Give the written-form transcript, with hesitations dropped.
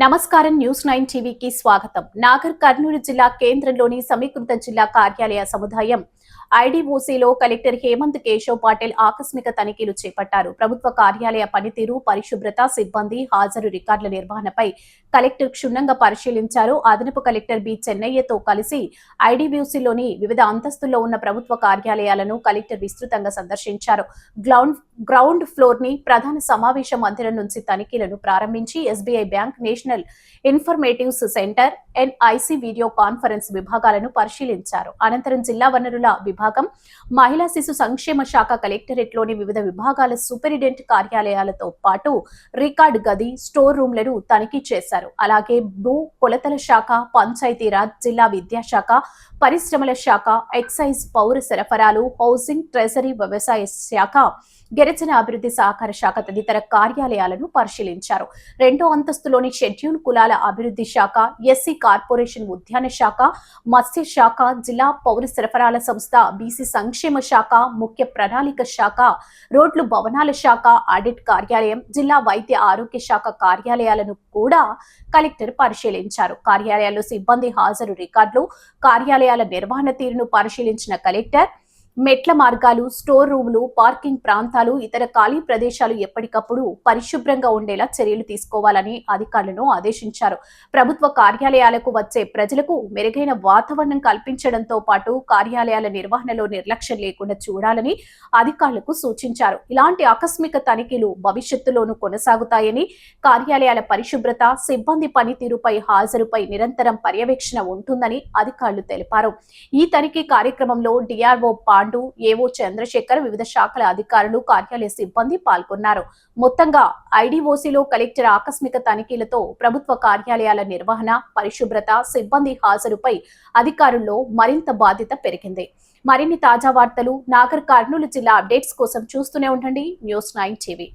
నమస్కారం న్యూస్ 9 టీవీకి స్వాగతం. నాగర్ కర్నూలు జిల్లా కేంద్రంలోని సమీకృత జిల్లా కార్యాలయ సముదాయం ఐడీఓసీలో కలెక్టర్ హేమంత్ కేశవ్ పాటిల్ ఆకస్మిక తనిఖీలు చేపట్టారు. ప్రభుత్వ కార్యాలయ పనితీరు, పరిశుభ్రత, సిబ్బంది హాజరు రికార్డుల నిర్వహణపై కలెక్టర్ క్షుణ్ణంగా పరిశీలించారు. అదనపు కలెక్టర్ బి చెన్నయ్యతో కలిసి ఐడీఓసీలోని వివిధ అంతస్తుల్లో ఉన్న ప్రభుత్వ కార్యాలయాలను కలెక్టర్ విస్తృతంగా సందర్శించారు. గ్రౌండ్ ఫ్లోర్ ని ప్రధాన సమావేశ మందిరం నుంచి తనిఖీలను ప్రారంభించి SBI bank, national informatives centre, NIC video conference విభాగాలను పరిశీలించారు. అనంతరం జిల్లా వనరుల విభాగం, మహిళా శిశు సంక్షేమ శాఖ కలెక్టరేట్ లోని వివిధ విభాగాల సూపరింటెండెంట్ కార్యాలయాలతో పాటు రికార్డు గది, స్టోర్ రూమ్లను తనిఖీ చేశారు. అలాగే భూ కొలతల శాఖ, పంచాయతీరాజ్, జిల్లా విద్యాశాఖ, పరిశ్రమల శాఖ, ఎక్సైజ్, పౌర సరఫరాలు, హౌసింగ్, ట్రెజరీ, వ్యవసాయ శాఖ, గిరిజన అభివృద్ధి సహకార శాఖ తదితర కార్యాలయాలను పరిశీలించారు. రెండో అంతస్తులోని షెడ్యూల్ కులాల అభివృద్ధి శాఖ, ఎస్సీ కార్పొరేషన్ ఉద్యాన శాఖ, మత్స్య శాఖ, జిల్లా పౌర సరఫరాల సంస్థ, బీసీ సంక్షేమ శాఖ, ముఖ్య ప్రణాళిక శాఖ, రోడ్లు భవనాల శాఖ, ఆడిట్ కార్యాలయం, జిల్లా వైద్య ఆరోగ్య శాఖ కార్యాలయాలను కూడా కలెక్టర్ పరిశీలించారు. కార్యాలయాల్లో సిబ్బంది హాజరు రికార్డులు, కార్యాలయాల నిర్వహణ తీరును పరిశీలించిన కలెక్టర్ మెట్ల మార్గాలు, స్టోర్ రూములు, పార్కింగ్ ప్రాంతాలు, ఇతర ఖాళీ ప్రదేశాలు ఎప్పటికప్పుడు పరిశుభ్రంగా ఉండేలా చర్యలు తీసుకోవాలని అధికారులను ఆదేశించారు. ప్రభుత్వ కార్యాలయాలకు వచ్చే ప్రజలకు మెరుగైన వాతావరణం కల్పించడంతో పాటు కార్యాలయాల నిర్వహణలో నిర్లక్ష్యం లేకుండా చూడాలని అధికారులకు సూచించారు. ఇలాంటి ఆకస్మిక తనిఖీలు భవిష్యత్తులోనూ కొనసాగుతాయని, కార్యాలయాల పరిశుభ్రత, సిబ్బంది పనితీరుపై, హాజరుపై నిరంతరం పర్యవేక్షణ ఉంటుందని అధికారులు తెలిపారు. ఈ తనిఖీ కార్యక్రమంలో డిఆర్ఓ పాండు, ఏవో చంద్రశేఖర్, వివిధ శాఖల అధికారులు, కార్యాలయ సిబ్బంది పాల్గొన్నారు. మొత్తంగా ఐడీఓసీలో కలెక్టర్ ఆకస్మిక తనిఖీలతో ప్రభుత్వ కార్యాలయాల నిర్వహణ, పరిశుభ్రత, సిబ్బంది హాజరుపై అధికారుల్లో మరింత బాధ్యత పెరిగింది. మరిన్ని తాజా వార్తలు, నాగర్ కర్నూలు జిల్లా అప్డేట్స్ కోసం చూస్తూనే ఉండండి న్యూస్ 9 టీవీ.